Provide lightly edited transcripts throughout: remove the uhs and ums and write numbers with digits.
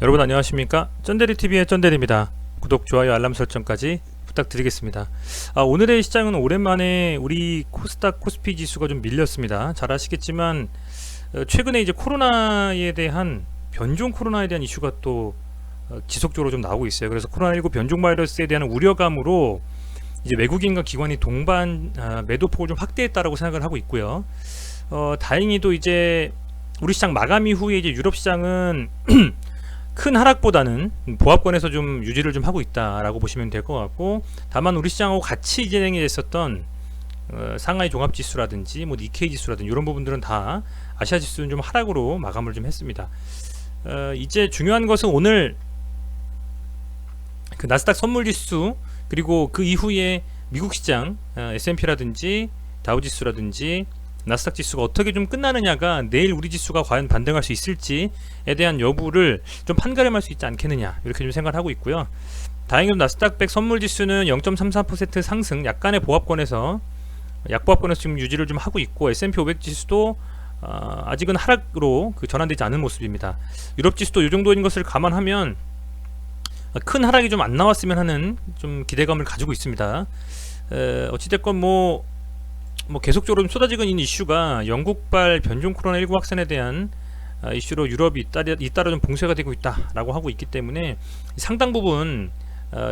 여러분 안녕하십니까? 쩐데리TV의 쩐데리입니다. 구독, 좋아요, 알람 설정까지 부탁드리겠습니다. 오늘의 시장은 오랜만에 우리 코스닥 코스피 지수가 좀 밀렸습니다. 잘 아시겠지만 최근에 이제 코로나에 대한 변종 코로나에 대한 이슈가 또 지속적으로 좀 나오고 있어요. 그래서 코로나19 변종 바이러스에 대한 우려감으로 이제 외국인과 기관이 동반 매도폭을 좀 확대했다라고 생각을 하고 있고요. 다행히도 이제 우리 시장 마감 이후에 이제 유럽 시장은 큰 하락보다는 보합권에서 좀 유지를 좀 하고 있다라고 보시면 될 것 같고, 다만 우리 시장하고 같이 진행이 됐었던 상하이 종합지수라든지 뭐 니케이 지수라든지 이런 부분들은 다 아시아 지수는 좀 하락으로 마감을 좀 했습니다. 이제 중요한 것은 오늘 그 나스닥 선물지수 그리고 그 이후에 미국 시장 S&P라든지 다우지수라든지 나스닥 지수가 어떻게 좀 끝나느냐가 내일 우리 지수가 과연 반등할 수 있을지에 대한 여부를 좀 판가름할 수 있지 않겠느냐, 이렇게 좀 생각을 하고 있고요. 다행히도 나스닥 100 선물 지수는 0.34% 상승, 약간의 보합권에서 약보합권에서 지금 유지를 좀 하고 있고, S&P 500 지수도 아직은 하락으로 전환되지 않은 모습입니다. 유럽 지수도 이 정도인 것을 감안하면 큰 하락이 좀 안 나왔으면 하는 좀 기대감을 가지고 있습니다. 어찌됐건 뭐 계속적으로 쏟아지고 있는 이슈가 영국발 변종 코로나19 확산에 대한 이슈로 유럽이 잇따라 좀 봉쇄가 되고 있다라고 하고 있기 때문에 상당 부분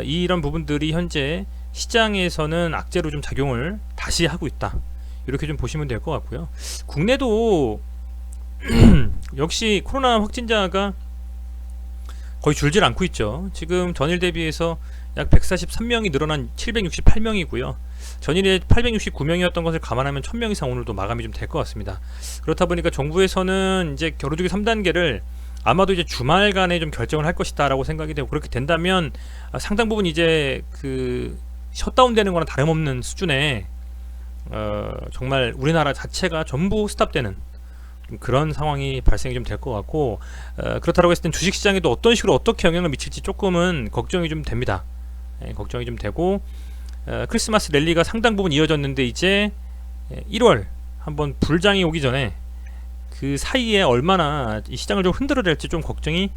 이런 부분들이 현재 시장에서는 악재로 좀 작용을 다시 하고 있다, 이렇게 좀 보시면 될 것 같고요. 국내도 역시 코로나 확진자가 거의 줄질 않고 있죠. 지금 전일 대비해서 약 143명이 늘어난 768명이고요. 전일에 869명이었던 것을 감안하면 1000명 이상 오늘도 마감이 좀 될 것 같습니다. 그렇다 보니까 정부에서는 이제 겨루주기 3단계를 아마도 이제 주말간에 좀 결정을 할 것이다 라고 생각이 되고, 그렇게 된다면 상당 부분 이제 셧다운 되는 거나 다름없는 수준의 정말 우리나라 자체가 전부 스탑되는 그런 상황이 발생이 좀 될 것 같고, 그렇다고 했을 땐 주식시장에도 어떤 식으로 어떻게 영향을 미칠지 조금은 걱정이 좀 됩니다. 걱정이 좀 되고, 크리스마스 랠리가 상당 부분 이어졌는데 이제 1월 한번 불장이 오기 전에 그 사이에 얼마나 이 시장을 좀 흔들어댈지 좀 걱정이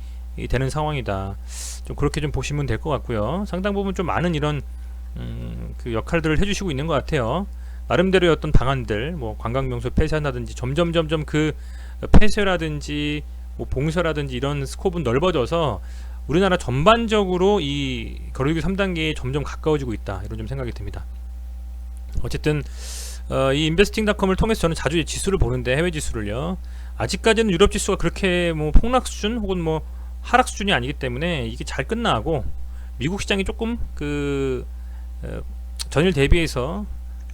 되는 상황이다, 좀 그렇게 좀 보시면 될 것 같고요. 상당 부분 좀 많은 이런 그 역할들을 해주시고 있는 것 같아요. 나름대로의 어떤 방안들, 뭐 관광명소 폐쇄한다든지 점점 그 폐쇄라든지 뭐 봉쇄라든지 이런 스코프는 넓어져서 우리나라 전반적으로 이 거리두기 3단계에 점점 가까워지고 있다, 이런 좀 생각이 듭니다. 어쨌든 이 인베스팅닷컴을 통해서 저는 자주 지수를 보는데, 해외 지수를요, 아직까지는 유럽 지수가 그렇게 뭐 폭락 수준 혹은 뭐 하락 수준이 아니기 때문에 이게 잘 끝나고, 미국 시장이 조금 전일 대비해서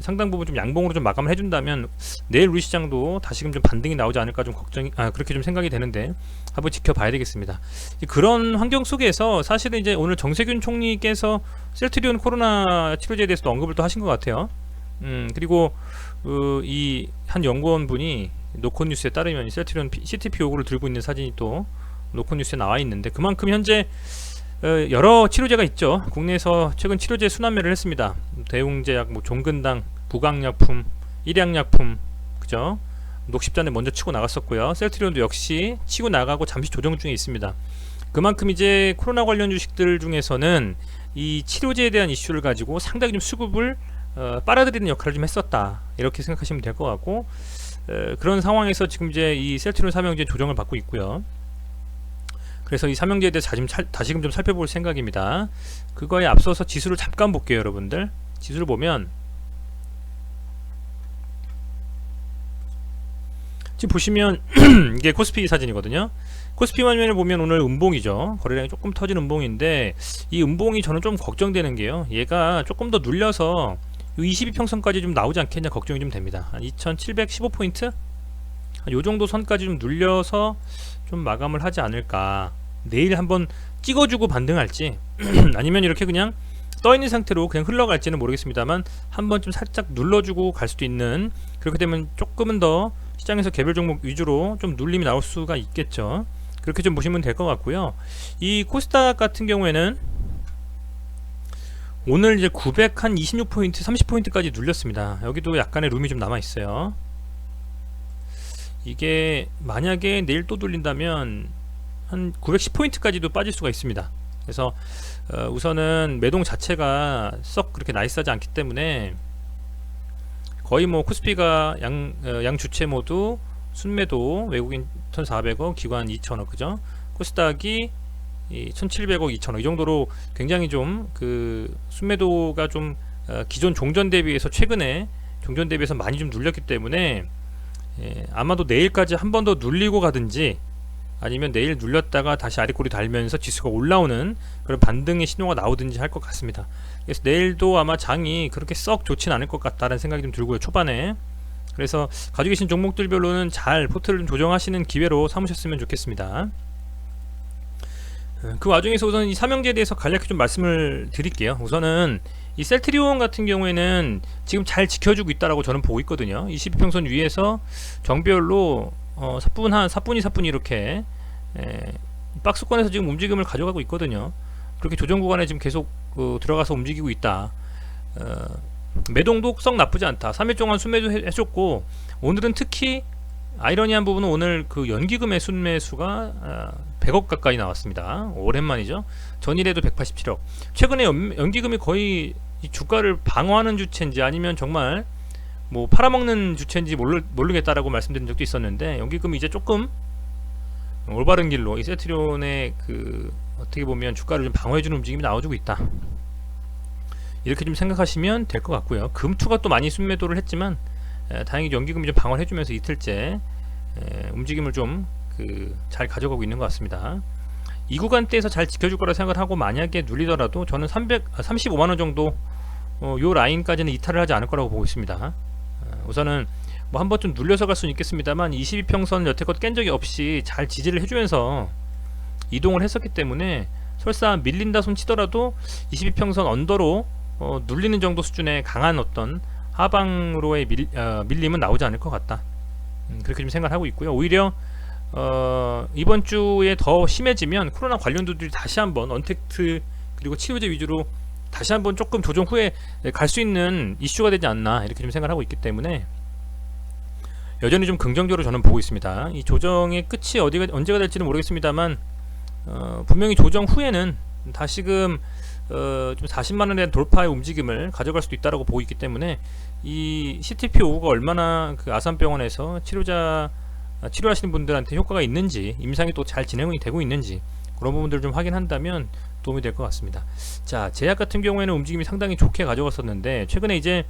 상당 부분 좀 양봉으로 좀 마감을 해준다면 내일 우리 시장도 다시금 좀 반등이 나오지 않을까 좀 그렇게 좀 생각이 되는데, 한번 지켜봐야 되겠습니다. 그런 환경 속에서 사실은 이제 오늘 정세균 총리께서 셀트리온 코로나 치료제에 대해서도 언급을 또 하신 것 같아요. 그리고 이 한 연구원 분이 노컷뉴스에 따르면 셀트리온 CTP 요구를 들고 있는 사진이 또 노컷뉴스에 나와 있는데, 그만큼 현재 여러 치료제가 있죠. 국내에서 최근 치료제 순환매를 했습니다. 대웅제약, 뭐 종근당, 부강약품, 일양약품, 그죠? 녹십자는 먼저 치고 나갔었고요. 셀트리온도 역시 치고 나가고 잠시 조정 중에 있습니다. 그만큼 이제 코로나 관련 주식들 중에서는 이 치료제에 대한 이슈를 가지고 상당히 좀 수급을 빨아들이는 역할을 좀 했었다, 이렇게 생각하시면 될 것 같고, 그런 상황에서 지금 이제 이 셀트리온 삼형제 조정을 받고 있고요. 그래서 이 삼형제에 대해서 다시금 좀 살펴볼 생각입니다. 그거에 앞서서 지수를 잠깐 볼게요. 여러분들 지수를 보면 지금 보시면 이게 코스피 사진이거든요. 코스피 화면을 보면 오늘 음봉이죠. 거래량이 조금 터진 음봉인데, 이 음봉이 저는 좀 걱정되는 게요, 얘가 조금 더 눌려서 22평선까지 좀 나오지 않겠냐 걱정이 좀 됩니다. 한 2715포인트? 요 정도 선까지 좀 눌려서 좀 마감을 하지 않을까. 내일 한번 찍어주고 반등할지 아니면 이렇게 그냥 떠있는 상태로 그냥 흘러갈지는 모르겠습니다만, 한번 좀 살짝 눌러주고 갈 수도 있는, 그렇게 되면 조금은 더 시장에서 개별 종목 위주로 좀 눌림이 나올 수가 있겠죠. 그렇게 좀 보시면 될 것 같고요. 이 코스닥 같은 경우에는 오늘 이제 926포인트 30포인트까지 눌렸습니다. 여기도 약간의 룸이 좀 남아 있어요. 이게 만약에 내일 또 돌린다면 한 910포인트까지도 빠질 수가 있습니다. 그래서 우선은 매동 자체가 썩 그렇게 나이스하지 않기 때문에 거의 뭐 코스피가 양 주체 모두 순매도 외국인 1,400억, 기관 2,000억, 그죠? 코스닥이 1,700억, 2,000억 이 정도로 굉장히 좀 그 순매도가 좀 기존 종전 대비해서 최근에 종전 대비해서 많이 좀 눌렸기 때문에 아마도 내일까지 한 번 더 눌리고 가든지 아니면 내일 눌렸다가 다시 아래꼬리 달면서 지수가 올라오는 그런 반등의 신호가 나오든지 할 것 같습니다. 그래서 내일도 아마 장이 그렇게 썩 좋진 않을 것 같다는 생각이 좀 들고요, 초반에. 그래서 가지고 계신 종목들별로는 잘 포트를 좀 조정하시는 기회로 삼으셨으면 좋겠습니다. 그 와중에서 우선 이 삼형제에 대해서 간략히 좀 말씀을 드릴게요. 우선은 이 셀트리온 같은 경우에는 지금 잘 지켜주고 있다라고 저는 보고 있거든요. 22평선 위에서 정배열로 사뿐히 이렇게 박스권에서 지금 움직임을 가져가고 있거든요. 그렇게 조정 구간에 지금 계속 들어가서 움직이고 있다. 매동도 썩 나쁘지 않다. 3일 동안 순매도 해줬고, 오늘은 특히 아이러니한 부분은 오늘 그 연기금의 순매수가 100억 가까이 나왔습니다. 오랜만이죠. 전일에도 187억. 최근에 연기금이 거의 이 주가를 방어하는 주체인지 아니면 정말 뭐 팔아먹는 주체인지 모르겠다라고 말씀드린 적도 있었는데, 연기금이 이제 조금 올바른 길로 이 세트리온의 그 어떻게 보면 주가를 좀 방어해주는 움직임이 나와주고 있다. 이렇게 좀 생각하시면 될 것 같고요. 금투가 또 많이 순매도를 했지만 다행히 연기금이 좀 방어를 해주면서 이틀째 움직임을 좀 잘 가져가고 있는 것 같습니다. 이 구간대에서 잘 지켜줄 거라 생각을 하고, 만약에 눌리더라도 저는 35만원 정도 요 라인까지는 이탈을 하지 않을 거라고 보고 있습니다. 우선은 뭐 한번 좀 눌려서 갈 수는 있겠습니다만 22평선 여태껏 깬 적이 없이 잘 지지를 해주면서 이동을 했었기 때문에 설사 밀린다 손 치더라도 22평선 언더로 눌리는 정도 수준의 강한 어떤 하방으로의 밀림은 나오지 않을 것 같다. 그렇게 좀 생각하고 있고요. 오히려 이번 주에 더 심해지면 코로나 관련주들이 다시 한번 언택트 그리고 치료제 위주로 다시 한번 조금 조정 후에 갈 수 있는 이슈가 되지 않나, 이렇게 좀 생각하고 있기 때문에 여전히 좀 긍정적으로 저는 보고 있습니다. 이 조정의 끝이 언제가 될지는 모르겠습니다만 분명히 조정 후에는 다시금 좀 40만원에 대한 돌파의 움직임을 가져갈 수도 있다고 보고 있기 때문에 이 CTP5가 얼마나 그 아산병원에서 치료하시는 분들한테 효과가 있는지, 임상이 또 잘 진행이 되고 있는지, 그런 부분들을 좀 확인한다면 도움이 될 것 같습니다. 자, 제약 같은 경우에는 움직임이 상당히 좋게 가져갔었는데, 최근에 이제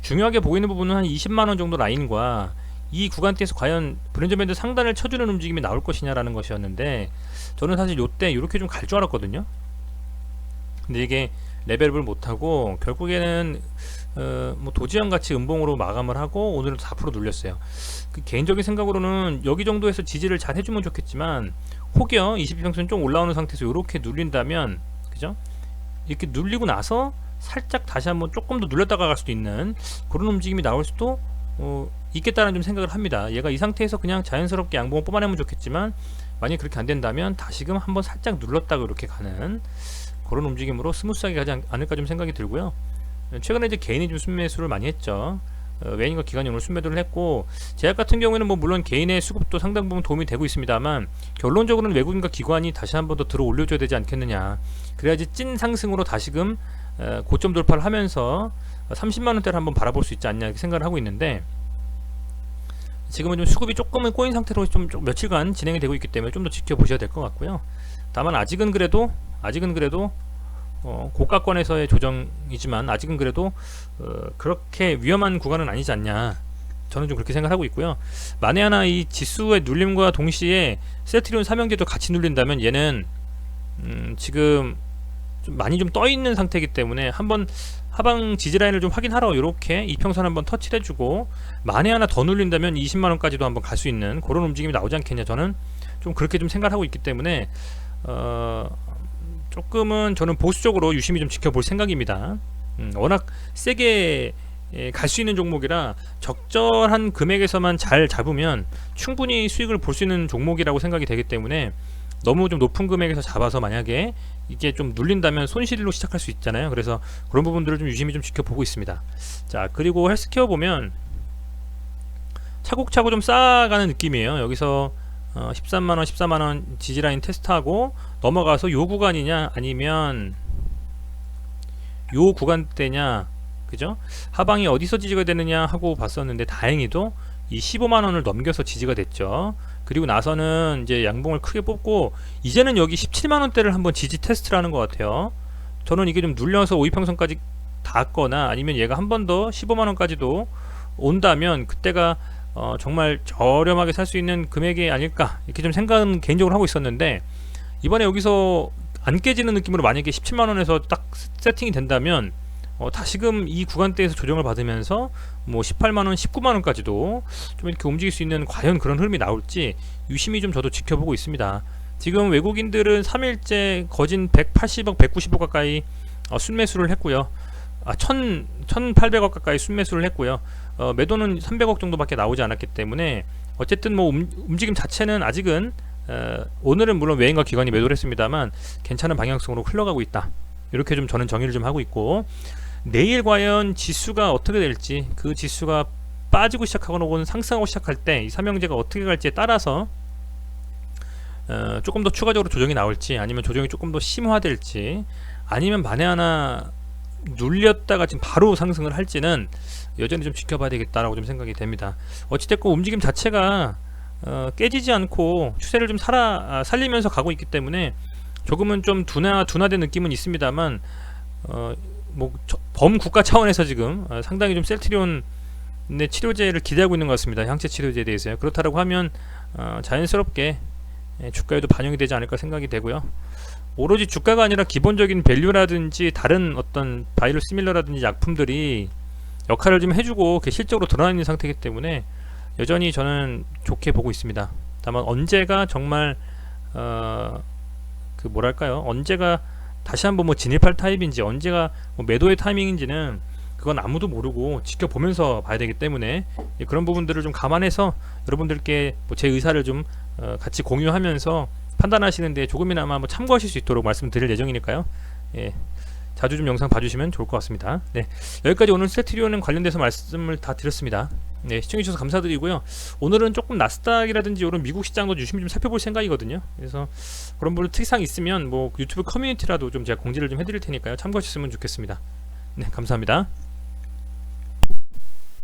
중요하게 보이는 부분은 한 20만원 정도 라인과 이 구간대에서 과연 브랜드 밴드 상단을 쳐주는 움직임이 나올 것이냐라는 것이었는데, 저는 사실 요때 이렇게 좀 갈 줄 알았거든요. 근데 이게 레벨업을 못하고 결국에는 뭐 도지형 같이 음봉으로 마감을 하고 오늘은 4% 눌렸어요. 그 개인적인 생각으로는 여기 정도에서 지지를 잘 해주면 좋겠지만, 혹여 22평선 좀 올라오는 상태에서 이렇게 눌린다면, 그죠? 이렇게 눌리고 나서 살짝 다시 한번 조금 더 눌렸다가 갈 수도 있는 그런 움직임이 나올 수도 있겠다는 좀 생각을 합니다. 얘가 이 상태에서 그냥 자연스럽게 양봉을 뽑아내면 좋겠지만, 만약 그렇게 안 된다면 다시금 한번 살짝 눌렀다가 이렇게 가는 그런 움직임으로 스무스하게 가지 않을까 좀 생각이 들고요. 최근에 이제 개인이 좀 순매수를 많이 했죠. 외인과 기관이 오늘 순매도를 했고, 제약 같은 경우에는 뭐 물론 개인의 수급도 상당 부분 도움이 되고 있습니다만, 결론적으로는 외국인과 기관이 다시 한번 더 들어 올려줘야 되지 않겠느냐. 그래야지 찐 상승으로 다시금 고점 돌파를 하면서 30만원대를 한번 바라볼 수 있지 않냐, 이렇게 생각을 하고 있는데, 지금은 좀 수급이 조금은 꼬인 상태로 좀 며칠간 진행이 되고 있기 때문에 좀 더 지켜보셔야 될 것 같고요. 다만 아직은 그래도 고가권에서의 조정이지만 아직은 그래도 그렇게 위험한 구간은 아니지 않냐, 저는 좀 그렇게 생각하고 있고요. 만에 하나 이 지수의 눌림과 동시에 셀트리온 삼형제도 같이 눌린다면 얘는 지금 좀 많이 좀 떠있는 상태이기 때문에 한번 하방 지지라인을 좀 확인하러 이렇게 이평선 한번 터치를 해주고, 만에 하나 더 눌린다면 20만원까지도 한번 갈 수 있는 그런 움직임이 나오지 않겠냐, 저는 좀 그렇게 좀 생각을 하고 있기 때문에 조금은 저는 보수적으로 유심히 좀 지켜볼 생각입니다. 워낙 세게 갈 수 있는 종목이라 적절한 금액에서만 잘 잡으면 충분히 수익을 볼 수 있는 종목이라고 생각이 되기 때문에, 너무 좀 높은 금액에서 잡아서 만약에 이게 좀 눌린다면 손실로 시작할 수 있잖아요. 그래서 그런 부분들을 좀 유심히 좀 지켜보고 있습니다. 자, 그리고 헬스케어 보면 차곡차곡 좀 쌓아가는 느낌이에요. 여기서 13만원 14만원 지지라인 테스트하고 넘어가서 요 구간이냐 아니면 요 구간대냐, 그죠? 하방이 어디서 지지가 되느냐 하고 봤었는데 다행히도 이 15만원을 넘겨서 지지가 됐죠. 그리고 나서는 이제 양봉을 크게 뽑고 이제는 여기 17만원대를 한번 지지 테스트를 하는 것 같아요. 저는 이게 좀 눌려서 5일평선까지 닿거나 아니면 얘가 한 번 더 15만원까지도 온다면 그때가 정말 저렴하게 살 수 있는 금액이 아닐까 이렇게 좀 생각은 개인적으로 하고 있었는데, 이번에 여기서 안 깨지는 느낌으로 만약에 17만원에서 딱 세팅이 된다면 다시금 이 구간대에서 조정을 받으면서 뭐 18만원 19만원까지도 좀 이렇게 움직일 수 있는 과연 그런 흐름이 나올지 유심히 좀 저도 지켜보고 있습니다. 지금 외국인들은 3일째 거진 180억 190억 가까이 순매수를 했고요. 1800억 가까이 순매수를 했고요. 매도는 300억 정도밖에 나오지 않았기 때문에 어쨌든 뭐 움직임 자체는 아직은 오늘은 물론 외인과 기관이 매도를 했습니다만 괜찮은 방향성으로 흘러가고 있다, 이렇게 좀 저는 정의를 좀 하고 있고, 내일 과연 지수가 어떻게 될지, 그 지수가 빠지고 시작하거나 혹은 상승하고 시작할 때 이 삼형제가 어떻게 갈지에 따라서 조금 더 추가적으로 조정이 나올지 아니면 조정이 조금 더 심화될지 아니면 만에 하나 눌렸다가 지금 바로 상승을 할지는 여전히 좀 지켜봐야 되겠다라고 좀 생각이 됩니다. 어찌됐건 움직임 자체가 깨지지 않고 추세를 좀 살리면서 가고 있기 때문에 조금은 좀 둔화된 느낌은 있습니다만 뭐 범국가 차원에서 지금 상당히 좀 셀트리온의 치료제를 기대하고 있는 것 같습니다. 항체 치료제에 대해서요. 그렇다고 하면 자연스럽게 주가에도 반영이 되지 않을까 생각이 되고요. 오로지 주가가 아니라 기본적인 밸류라든지 다른 어떤 바이오시밀러라든지 약품들이 역할을 좀 해주고 실적으로 드러나 있는 상태이기 때문에 여전히 저는 좋게 보고 있습니다. 다만 언제가 정말 그 뭐랄까요, 언제가 다시 한번 뭐 진입할 타입인지 언제가 뭐 매도의 타이밍인지는 그건 아무도 모르고 지켜보면서 봐야 되기 때문에 그런 부분들을 좀 감안해서 여러분들께 뭐 제 의사를 좀 같이 공유하면서 판단하시는데 조금이나마 뭐 참고하실 수 있도록 말씀드릴 예정이니까요. 예, 자주 좀 영상 봐주시면 좋을 것 같습니다. 네, 여기까지 오늘 셀트리온은 관련돼서 말씀을 다 드렸습니다. 네, 시청해주셔서 감사드리고요. 오늘은 조금 나스닥이라든지 이런 미국 시장도 유심히 좀 살펴볼 생각이거든요. 그래서 그런 분들 특이사항 있으면 뭐 유튜브 커뮤니티라도 좀 제가 공지를 좀 해드릴 테니까요. 참고하셨으면 좋겠습니다. 네, 감사합니다.